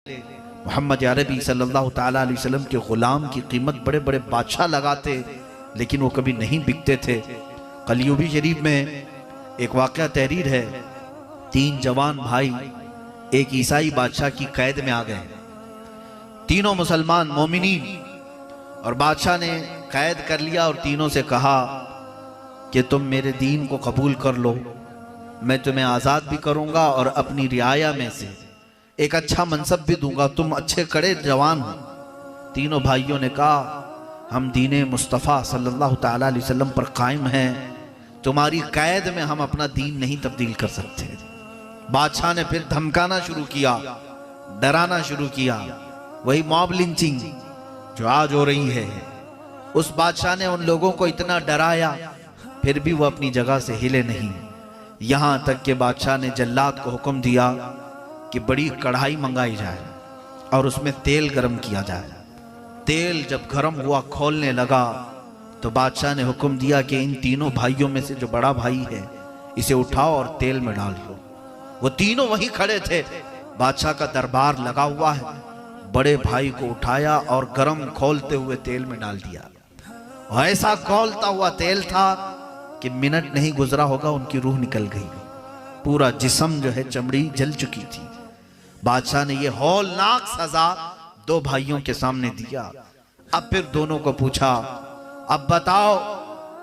محمد عربی صلی اللہ تعالیٰ علیہ وسلم کے غلام کی قیمت بڑے بڑے بادشاہ لگاتے لیکن وہ کبھی نہیں بکتے تھے۔ قلیوبی شریف میں ایک واقعہ تحریر ہے، 3 جوان بھائی ایک عیسائی بادشاہ کی قید میں آ گئے، تینوں مسلمان مومنین، اور بادشاہ نے قید کر لیا اور تینوں سے کہا کہ تم میرے دین کو قبول کر لو، میں تمہیں آزاد بھی کروں گا اور اپنی رعایا میں سے ایک اچھا منصب بھی دوں گا، تم اچھے کڑے جوان ہو۔ تینوں بھائیوں نے کہا ہم دین مصطفیٰ صلی اللہ تعالیٰ علیہ وسلم پر قائم ہیں، تمہاری قید میں ہم اپنا دین نہیں تبدیل کر سکتے۔ بادشاہ نے پھر دھمکانا شروع کیا، ڈرانا شروع کیا، وہی موب لنچنگ جو آج ہو رہی ہے۔ اس بادشاہ نے ان لوگوں کو اتنا ڈرایا پھر بھی وہ اپنی جگہ سے ہلے نہیں، یہاں تک کہ بادشاہ نے جلاد کو حکم دیا کہ بڑی کڑھائی منگائی جائے اور اس میں تیل گرم کیا جائے۔ تیل جب گرم ہوا کھولنے لگا تو بادشاہ نے حکم دیا کہ ان تینوں بھائیوں میں سے جو بڑا بھائی ہے اسے اٹھاؤ اور تیل میں ڈال دو۔ وہ تینوں وہیں کھڑے تھے، بادشاہ کا دربار لگا ہوا ہے، بڑے بھائی کو اٹھایا اور گرم کھولتے ہوئے تیل میں ڈال دیا۔ ایسا کھولتا ہوا تیل تھا کہ منٹ نہیں گزرا ہوگا ان کی روح نکل گئی، پورا جسم جو ہے چمڑی جل چکی تھی۔ بادشاہ نے یہ ہولناک سزا 2 بھائیوں کے سامنے دیا۔ اب پھر دونوں کو پوچھا اب بتاؤ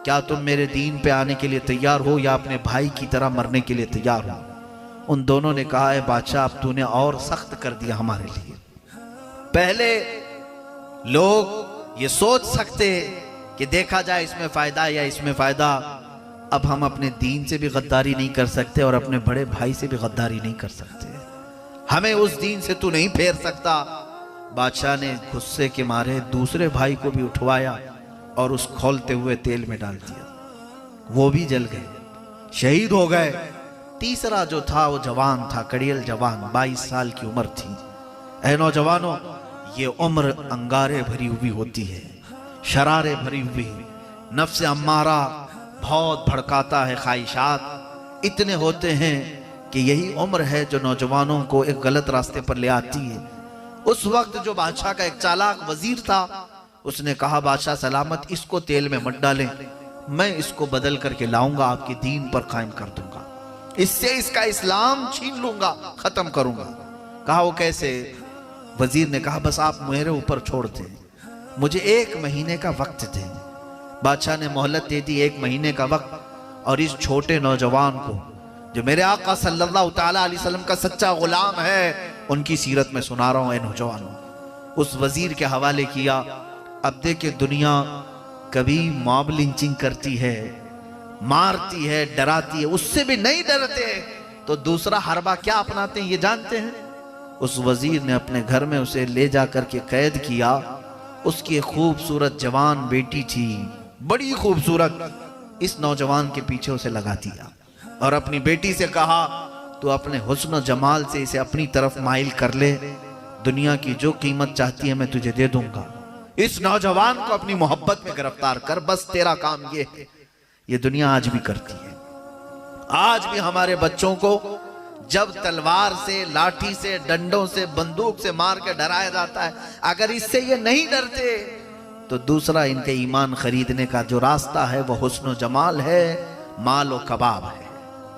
کیا تم میرے دین پہ آنے کے لیے تیار ہو یا اپنے بھائی کی طرح مرنے کے لیے تیار ہو؟ ان دونوں نے کہا اے بادشاہ اب تو نے اور سخت کر دیا ہمارے لیے، پہلے لوگ یہ سوچ سکتے کہ دیکھا جائے اس میں فائدہ یا اس میں فائدہ، اب ہم اپنے دین سے بھی غداری نہیں کر سکتے اور اپنے بڑے بھائی سے بھی غداری نہیں کر سکتے، ہمیں اس دین سے تو نہیں پھیر سکتا۔ بادشاہ نے غصے کے مارے دوسرے بھائی کو بھی اٹھوایا اور اس کھولتے ہوئے تیل میں ڈال دیا، وہ بھی جل گئے، شہید ہو گئے۔ تیسرا جو تھا وہ جوان تھا، کڑیل جوان، 22 سال کی عمر تھی۔ اے نوجوانوں، یہ عمر انگارے بھری ہوئی ہوتی ہے، شرارے بھری ہوئی، نفس امارہ بہت بھڑکاتا ہے، خواہشات اتنے ہوتے ہیں کہ یہی عمر ہے جو نوجوانوں کو ایک غلط راستے پر لے آتی ہے۔ اس وقت جو بادشاہ کا ایک چالاک وزیر تھا اس نے کہا بادشاہ سلامت اس کو تیل میں مت ڈالیں، میں اس کو بدل کر کے لاؤں گا، آپ کے دین پر قائم کر دوں گا، اس سے اس کا اسلام چھین لوں گا، ختم کروں گا۔ کہا وہ کیسے؟ وزیر نے کہا بس آپ میرے اوپر چھوڑ دیں، مجھے 1 مہینے کا وقت دیں۔ بادشاہ نے مہلت دے دی 1 مہینے کا وقت، اور اس چھوٹے نوجوان کو جو میرے آقا صلی اللہ تعالیٰ علیہ وسلم کا سچا غلام ہے ان کی سیرت میں سنا رہا ہوں اے نوجوانوں، اس وزیر کے حوالے کیا۔ اب دیکھیں دنیا کبھی موب لنچنگ کرتی ہے، مارتی ہے، ڈراتی ہے، اس سے بھی نہیں ڈرتے تو دوسرا حربہ کیا اپناتے ہیں یہ جانتے ہیں؟ اس وزیر نے اپنے گھر میں اسے لے جا کر کے قید کیا۔ اس کی ایک خوبصورت جوان بیٹی تھی، بڑی خوبصورت، اس نوجوان کے پیچھے اسے لگا دیا اور اپنی بیٹی سے کہا تو اپنے حسن و جمال سے اسے اپنی طرف مائل کر لے، دنیا کی جو قیمت چاہتی ہے میں تجھے دے دوں گا، اس نوجوان کو اپنی محبت میں گرفتار کر، بس تیرا کام یہ ہے۔ یہ دنیا آج بھی کرتی ہے، آج بھی ہمارے بچوں کو جب تلوار سے، لاٹھی سے، ڈنڈوں سے، بندوق سے مار کے ڈرایا جاتا ہے، اگر اس سے یہ نہیں ڈرتے تو دوسرا ان کے ایمان خریدنے کا جو راستہ ہے وہ حسن و جمال ہے، مال و کباب ہے،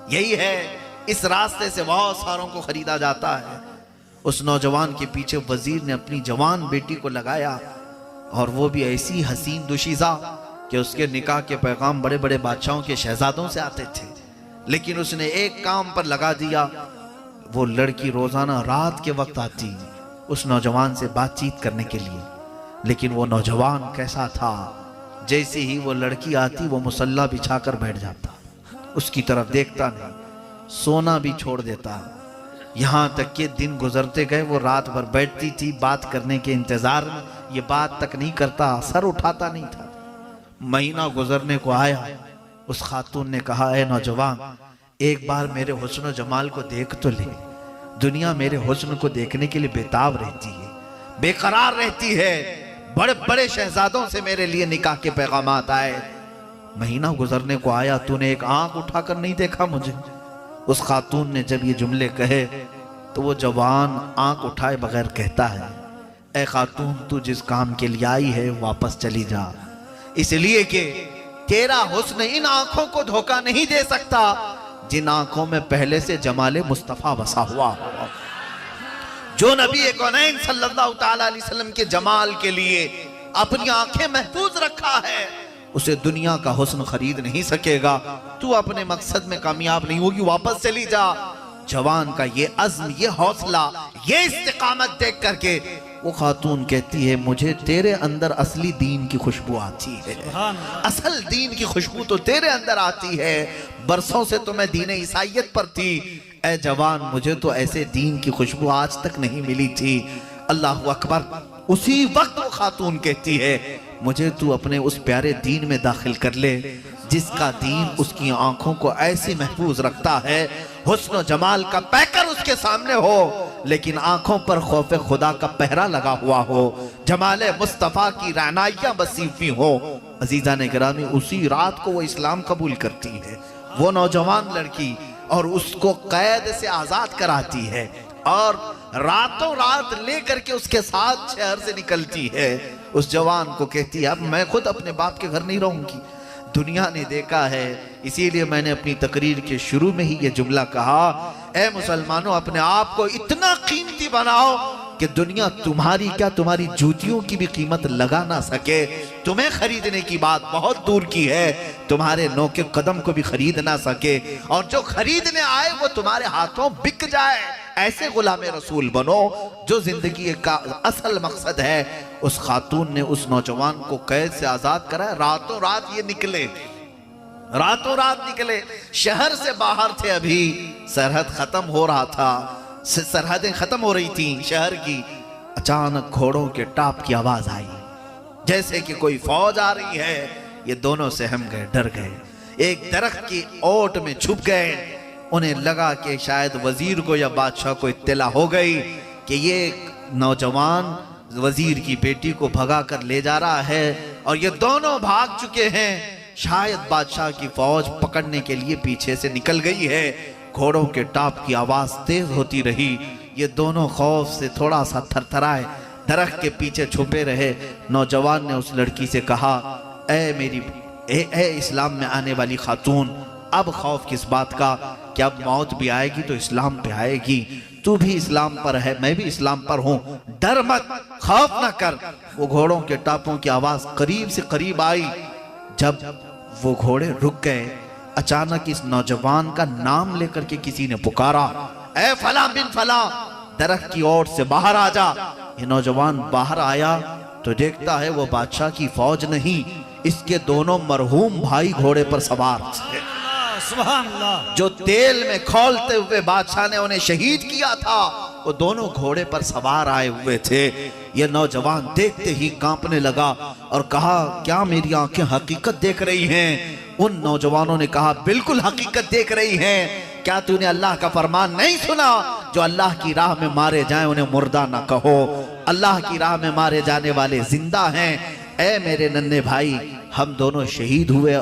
یہی ہے، اس راستے سے بہت ساروں کو خریدا جاتا ہے۔ اس نوجوان کے پیچھے وزیر نے اپنی جوان بیٹی کو لگایا، اور وہ بھی ایسی حسین دوشیزہ کہ اس کے نکاح کے پیغام بڑے بڑے بادشاہوں کے شہزادوں سے آتے تھے، لیکن اس نے ایک کام پر لگا دیا، وہ لڑکی روزانہ رات کے وقت آتی اس نوجوان سے بات چیت کرنے کے لیے، لیکن وہ نوجوان کیسا تھا، جیسے ہی وہ لڑکی آتی وہ مصلی بچھا کر بیٹھ جاتا، اس کی طرف دیکھتا نہیں، سونا بھی چھوڑ دیتا، یہاں تک کہ دن گزرتے گئے، وہ رات بھر بیٹھتی تھی بات کرنے کے انتظار میں، یہ بات تک نہیں کرتا، سر اٹھاتا نہیں تھا۔ مہینہ گزرنے کو آیا، اس خاتون نے کہا اے نوجوان ایک بار میرے حسن و جمال کو دیکھ تو لے، دنیا میرے حسن کو دیکھنے کے لیے بےتاب رہتی ہے، بے قرار رہتی ہے، بڑے بڑے شہزادوں سے میرے لیے نکاح کے پیغامات آئے، مہینہ گزرنے کو آیا تو نے ایک آنکھ اٹھا کر نہیں دیکھا مجھے۔ اس خاتون نے جب یہ جملے کہے تو وہ جوان آنکھ اٹھائے بغیر کہتا ہے اے خاتون تو جس کام کے لیے آئی ہے واپس چلی جا، اس لیے کہ تیرا حسن ان آنکھوں کو دھوکہ نہیں دے سکتا جن آنکھوں میں پہلے سے جمال مصطفیٰ بسا ہوا ہو۔ جو نبی کونین صلی اللہ تعالیٰ علیہ وسلم کے جمال کے لیے اپنی آنکھیں محفوظ رکھا ہے اسے دنیا کا حسن خرید نہیں سکے گا۔ تو اپنے مقصد میں کامیاب نہیں ہوگی، واپس چلی جا۔ جوان کا یہ عزم، یہ حوصلہ، یہ استقامت دیکھ کر کے وہ خاتون کہتی ہے مجھے تیرے اندر اصلی دین کی خوشبو آتی ہے، اصل دین کی خوشبو تو تیرے اندر آتی ہے، برسوں سے تو میں دین عیسائیت پر تھی، اے جوان مجھے تو ایسے دین کی خوشبو آج تک نہیں ملی تھی۔ اللہ اکبر۔ اسی وقت وہ خاتون کہتی ہے مجھے تو اپنے اس پیارے دین میں داخل کر لے جس کا دین اس کی آنکھوں کو ایسی محفوظ رکھتا ہے، حسن و جمال کا پیکر اس کے سامنے ہو لیکن آنکھوں پر خوف خدا کا پہرا لگا ہوا ہو، جمال مصطفیٰ کی رعنائیاں بسیفی ہو۔ عزیزان گرامی، اسی رات کو وہ اسلام قبول کرتی ہے، وہ نوجوان لڑکی، اور اس کو قید سے آزاد کراتی ہے اور راتوں رات لے کر کے اس کے ساتھ شہر سے نکلتی ہے۔ اس جوان کو کہتی ہے اب میں خود اپنے باپ کے گھر نہیں رہوں گی، دنیا نے دیکھا ہے، اسی لیے میں نے اپنی تقریر کے شروع میں ہی یہ جملہ کہا اے مسلمانوں اپنے آپ کو اتنا قیمتی بناؤ کہ دنیا تمہاری کیا تمہاری جوتیوں کی بھی قیمت لگا نہ سکے، تمہیں خریدنے کی بات بہت دور کی ہے، تمہارے نوکے قدم کو بھی خرید نہ سکے، اور جو خریدنے آئے وہ تمہارے ہاتھوں بک جائے۔ ایسے غلام رسول بنو جو زندگی کا اصل مقصد ہے۔ اس خاتون نے اس نوجوان کو قید سے آزاد کرا، راتوں رات یہ نکلے، راتوں رات نکلے، شہر سے باہر تھے، ابھی سرحد ختم ہو رہا تھا، سرحدیں ختم ہو رہی تھیں شہر کی۔ اچانک گھوڑوں کے ٹاپ کی آواز آئی جیسے کہ کوئی فوج آ رہی ہے۔ یہ دونوں سہم گئے، ڈر گئے، ایک درخت کی اوٹ میں چھپ گئے۔ انہیں لگا کہ شاید وزیر کو یا بادشاہ کو اطلاع ہو گئی کہ یہ نوجوان وزیر کی بیٹی کو بھگا کر لے جا رہا ہے اور یہ دونوں بھاگ چکے ہیں، شاید بادشاہ کی فوج پکڑنے کے لیے پیچھے سے نکل گئی ہے۔ گھوڑوں کے ٹاپ کی آواز تیز ہوتی رہی، یہ دونوں خوف سے تھوڑا سا تھر تھرائے، درخت کے پیچھے چھپے رہے۔ نوجوان نے اس لڑکی سے کہا اے اسلام میں آنے والی خاتون، اب خوف کس بات کا کہ اب موت بھی آئے گی تو اسلام پہ آئے گی، تو بھی اسلام پر ہے میں بھی اسلام پر ہوں، ڈر مت، خوف نہ کر۔ وہ گھوڑوں کے ٹاپوں کی آواز قریب سے قریب آئی، جب وہ گھوڑے رک گئے اچانک اس نوجوان کا نام لے کر کے کسی نے پکارا اے فلاں بن فلاں، درخت کی اوٹ سے باہر آ جا۔ یہ نوجوان باہر آیا تو دیکھتا ہے وہ بادشاہ کی فوج نہیں، اس کے دونوں مرحوم بھائی گھوڑے پر سوار تھے، سبحان اللہ، جو تیل میں کھولتے ہوئے بادشاہ نے انہیں شہید کیا تھا، وہ دونوں گھوڑے پر سوار آئے ہوئے تھے۔ یہ نوجوان دیکھتے ہی کانپنے لگا اور کہا کیا میری آنکھیں حقیقت دیکھ رہی ہیں؟ ان نوجوانوں نے کہا بالکل حقیقت دیکھ رہی ہیں، کیا تو نے اللہ کا فرمان نہیں سنا جو اللہ کی راہ میں مارے جائیں انہیں مردہ نہ کہو، اللہ کی راہ میں مارے جانے والے زندہ ہیں۔ اے میرے ننھے بھائی، ہم دونوں شہید ہوئے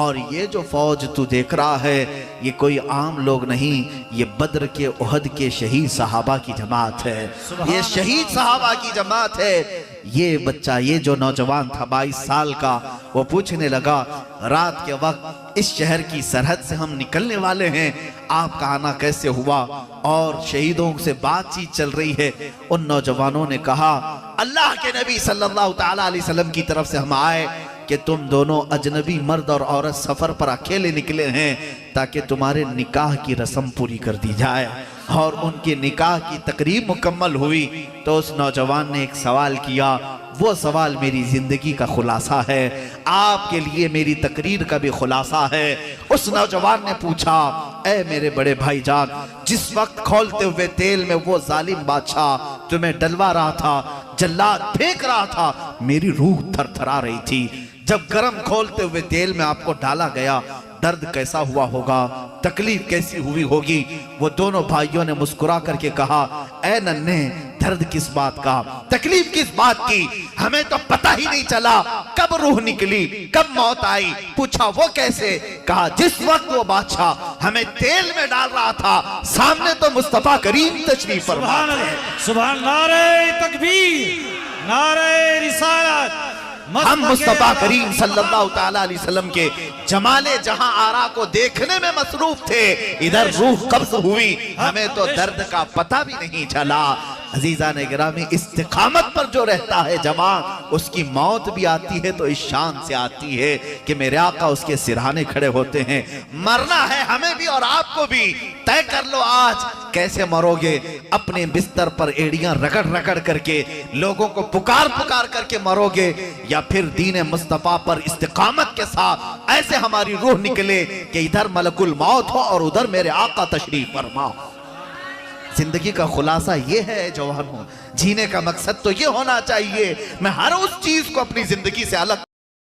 اور یہ جو فوج تو دیکھ رہا ہے یہ کوئی عام لوگ نہیں، یہ بدر کے احد کے شہید صحابہ کی جماعت ہے، یہ شہید صحابہ کی جماعت ہے۔ یہ بچہ، یہ جو نوجوان تھا 22 سال کا، وہ پوچھنے لگا رات کے وقت اس شہر کی سرحد سے ہم نکلنے والے ہیں، آپ کا آنا کیسے ہوا؟ اور شہیدوں سے بات چیت چل رہی ہے۔ ان نوجوانوں نے کہا اللہ کے نبی صلی اللہ تعالیٰ علیہ وسلم کی طرف سے ہم آئے کہ تم دونوں اجنبی مرد اور عورت سفر پر اکیلے نکلے ہیں تاکہ تمہارے نکاح کی رسم پوری کر دی جائے۔ اور ان کی نکاح کی تقریب مکمل ہوئی تو اس نوجوان نے ایک سوال کیا، وہ سوال میری زندگی کا خلاصہ ہے، آپ کے لیے میری تقریر کا بھی خلاصہ ہے۔ اس نوجوان نے پوچھا اے میرے بڑے بھائی جان، جس وقت کھولتے ہوئے تیل میں وہ ظالم بادشاہ تمہیں ڈلوا رہا تھا، جلاد پھینک رہا تھا، میری روح تھر تھرا رہی تھی۔ جب گرم کھولتے ہوئے تیل میں آپ کو ڈالا گیا، درد کیسا ہوا ہوگا، تکلیف کیسی ہوئی ہوگی۔ وہ دونوں بھائیوں نے مسکرا کر کے کہا اے ننھے درد کس بات کا، تکلیف کس بات کی، ہمیں تو پتہ ہی نہیں چلا کب روح نکلی، کب موت آئی۔ پوچھا وہ کیسے؟ کہا جس وقت وہ بادشاہ ہمیں تیل میں ڈال رہا تھا سامنے تو مصطفیٰ کریم تشریف فرما سبحان تھے۔ اللہ، سبحان نعرہ تکبیر، نعرہ رسالت۔ ہم مصطفیٰ کریم صلی اللہ تعالیٰ علیہ وسلم کے جمال جہاں آرا کو دیکھنے میں مصروف تھے، ادھر روح قبض ہوئی، ہمیں تو درد کا پتہ بھی نہیں چلا۔ عزیزان گرامی، استقامت پر جو رہتا ہے جماع، اس کی موت بھی آتی ہے تو اس شان سے آتی ہے کہ میرے آقا اس کے سرہانے کھڑے ہوتے ہیں۔ مرنا ہے ہمیں بھی اور آپ کو بھی، طے کر لو آج کیسے مرو گے، اپنے بستر پر ایڑیاں رگڑ رگڑ کر کے لوگوں کو پکار پکار کر کے مرو گے، یا پھر دین مصطفیٰ پر استقامت کے ساتھ ایسے ہماری روح نکلے کہ ادھر ملک الموت ہو اور ادھر میرے آقا تشریف فرما۔ زندگی کا خلاصہ یہ ہے جوانوں، جینے کا مقصد تو یہ ہونا چاہیے۔ میں ہر اس چیز کو اپنی زندگی سے الگ